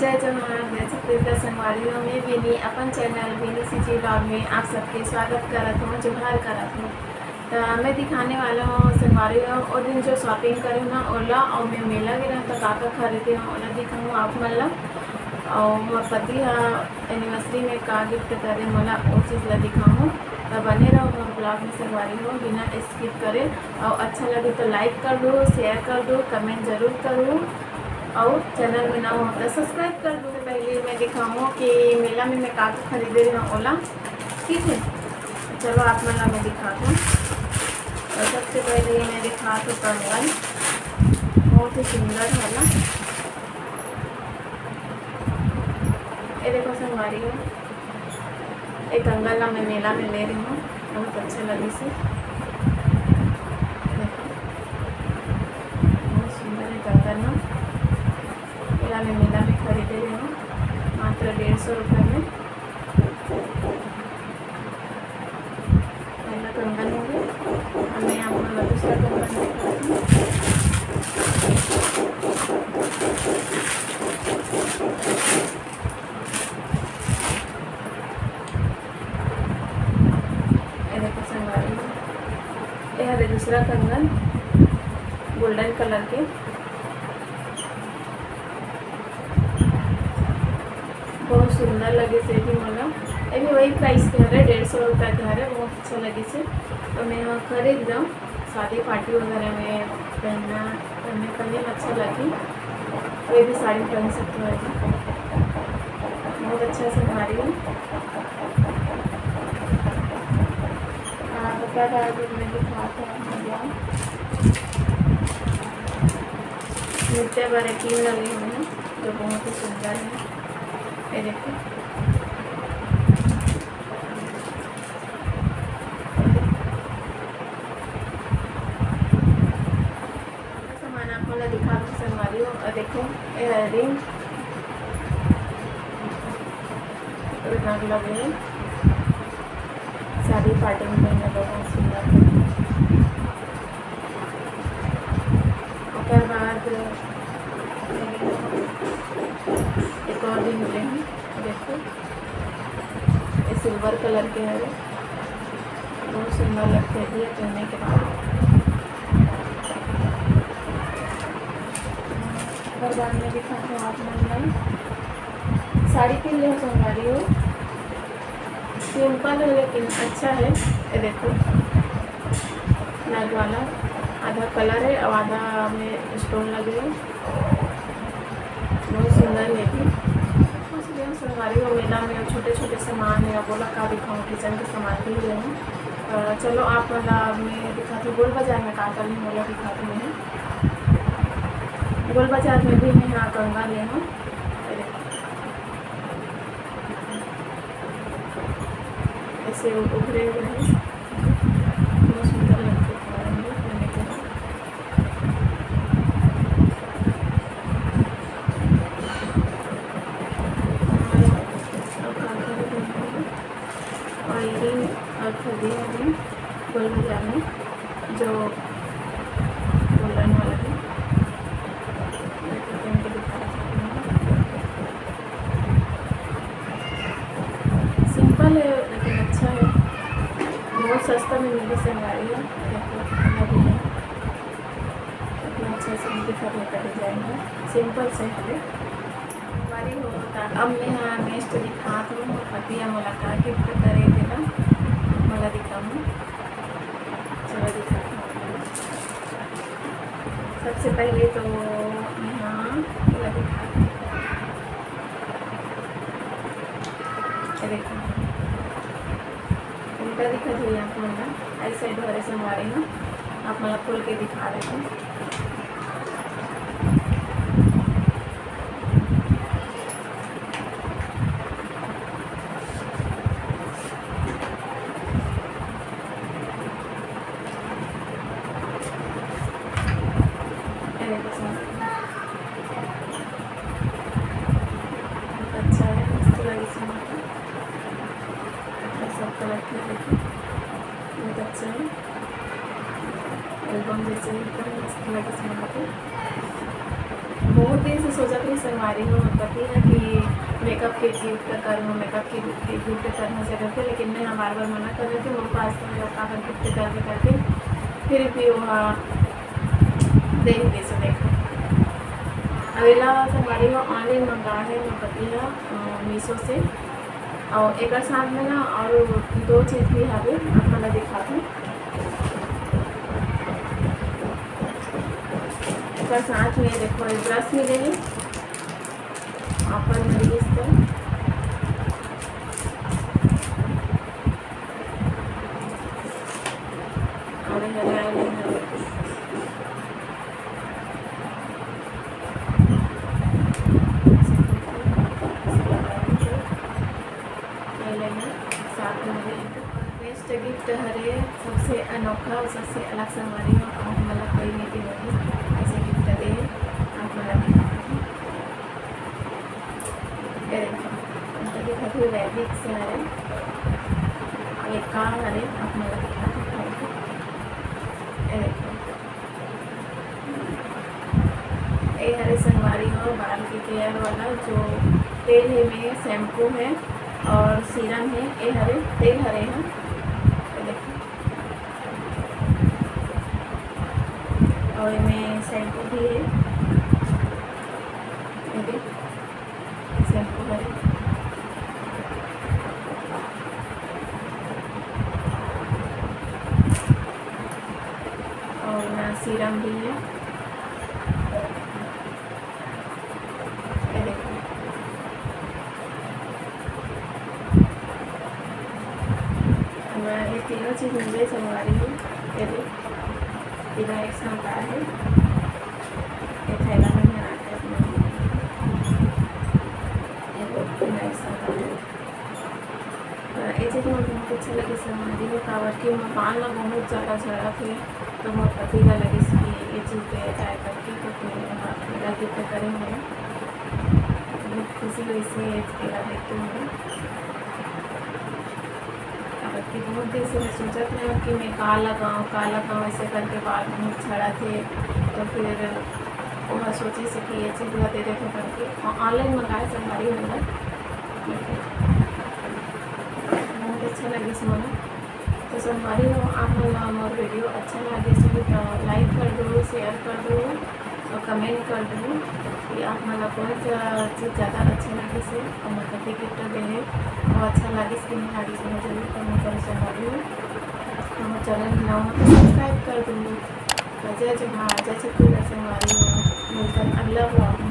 जय जवान जय छत्तीसगढ़ संगवारी में विनी अपन चैनल विनी सीजी ब्लॉग में आप सबके स्वागत करत हूँ, जोहार करत हूँ। तो मैं दिखाने वाला हूँ संगवारी और दिन जो शॉपिंग करूँ ना ओला और मैं मेला गए तो काका खरीदे हूँ ओला दिखाऊँ आप मन ला। और मोर पति एनिवर्सरी में का गिफ्ट करे मोला वो चीज़ ला दिखाऊँ। तो बने रहो मोर ब्लॉग में संगवारी हो बिना स्किप करे। और अच्छा लगे तो लाइक कर दो, शेयर कर दो, कमेंट जरूर करूँ और चैनल में ना हो तो सब्सक्राइब कर दो। पहले मैं दिखाऊँ कि मेला में मैं काका खरीदे रही हूँ ओला, ठीक है। चलो आप मेला में दिखा दूँ। और सबसे पहले मैं दिखा दूँ कंगन, बहुत ही सुंदर वाला। ये देखो संगवारी हो, एक कंगन ला मैं मेला में ले रही हूँ, बहुत अच्छा लगी से। बहुत सुंदर है कंगन ना, मैं मेला में खरीदे रही हूँ मात्र 150 रुपये में। पहला कंगन हो गया, और मैं आपको दूसरा कंगन दिखाती हूँ। ये देखो संगवारी, यह है दूसरा कंगन गोल्डन कलर के, बहुत सुंदर लगे से भी मोला। ये भी वही प्राइस के है, 150 रुपये के है, बहुत अच्छा लगे से। तो मैं यहाँ खरीद जाऊँ, शादी पार्टी वगैरह में पहनने के लिए अच्छा लगी। कोई भी साड़ी पहन सकते हो, बहुत अच्छा से हमारी बता था जो मैं दिखा था नृत्य बारे की लगी हुई है जो बहुत ही सुंदर है। ये देखो सामान आपको मैं दिखा संगवारी हूँ। और देखो ये रिंग नाग लगे हैं, शादी पार्टी में पहनने को बहुत सुंदर है। उसके बाद एक और भी मिले हैं, देखो ये सिल्वर कलर के है, बहुत सुंदर लगते हैं ये पहनने के बाद। और बाद में दिखाते हैं आप मन साड़ी के लिए संगवारी हो, सिंपल है लेकिन अच्छा है। ये देखो नाग वाला, आधा कलर है और आधा में स्टोन लगे हैं, बहुत सुंदर है कि संगवारी हो। मेला में छोटे छोटे सामान है, बोला का दिखाऊँ, किचन के सामान भी ले हूँ। चलो आप मतलब मैं दिखाती हूँ। गोल बाजार में काका नहीं बोला दिखाती हूँ। गोल बाजार में भी मैं यहाँ कंगा ले हूँ, ऐसे उभरे हुए हैं, बहुत सुंदर लगते हैं। और ये और खरीदी है गोल बाजार में जो गोल्डन वाला है, सिंपल है लेकिन अच्छा है, बहुत सस्ता में मिली संगवारी है। इतना अच्छा से दिखा का डिजाइन है, सिंपल से है संगवारी हो। अब मैं यहाँ नेक्स्ट दिखा दूँ पतिया मुलाकात गिफ्ट करे थे ना मला दिखाऊँ। चलो दिखाती हूँ। सबसे पहले तो यहाँ दिखा देखो उल्टा दिखा दी आप लोग ऐसे साइड वाले संगवारी हूँ, आप मतलब खोल के दिखा रहे थे। अच्छा है, मस्त लगी सब कलर की, बहुत अच्छा है, एल्बम जैसे एकदम मस्त लगे। बहुत दिन से सोचा था संगवारी हूँ पति है कि मेकअप किट गिफ्ट करूँ, मेकअप की गिफ्ट करने से करके, लेकिन मैं बार बार मना कर रही थी। वो पास में काफ़ी गिफ्ट करके फिर भी वहाँ दे ही दे सो देखो। अगला संगवारी हो ऑनलाइन मंगा है मैं पति है मीशो से, और एक साथ में ना और 2 चीज़ भी है अपना दिखा दूँ। साथ में देखो ब्रश मिलेगी ऑफर में इसको, और साथ में बेस्ट गिफ्ट हरे सबसे अनोखा और सबसे अलग संगवारी हो मतलब कोई नहीं दी होगी ऐसे गिफ्ट दे आप दिखाती वैदिक से हरे एक का हरे आप ये हरे संगवारी हो बाल की केयर वाला जो तेल है में शैम्पू है और सीरम है। ये हरे तेल हरे हैं देखो, और में शैम्पू भी है शैम्पू हरे, और ना सीरम भी है। ये तीनों चीज़ मुझे संगवारी हूँ। तीनों एक साथ आया है, ये थैला में बनाते अपने एक साथ आया। ये चीज़ मुझे बहुत अच्छी लगी संगवारी हो कावर की मैं बाल ना बहुत ज़्यादा झड़ा थे, तो बहुत पति का लगी ये चीज़ पे ट्राई करके, तो फिर गिफ्ट करेंगे बहुत खुशी हुई से देखते हुए। कि बहुत दिन से मैं सोचा था कि मैं का लगाऊँ ऐसे करके बाल बहुत झड़ा थे, तो फिर वह सोची से कि ये चीज़ दे देखे करके ऑनलाइन मंगाए संगवारी होगा बहुत अच्छा लगी सुना। तो संगवारी हो आप मोर वीडियो अच्छा लगे तो लाइक कर दो, शेयर कर दो और कमेंट कर दो कि आप मतलब कौन सा चीज़ ज़्यादा अच्छा लगे से और मतलब गिफ्ट दे और अच्छा लगे इसकी निहारी से जरूर कमेंट कर संगवारी हो। हम चैनल ना हो तो सब्सक्राइब कर दूँगी। जय जवाहर जय छत्तीसगढ़ संगवारी हो। मिलकर अगला ब्लॉग।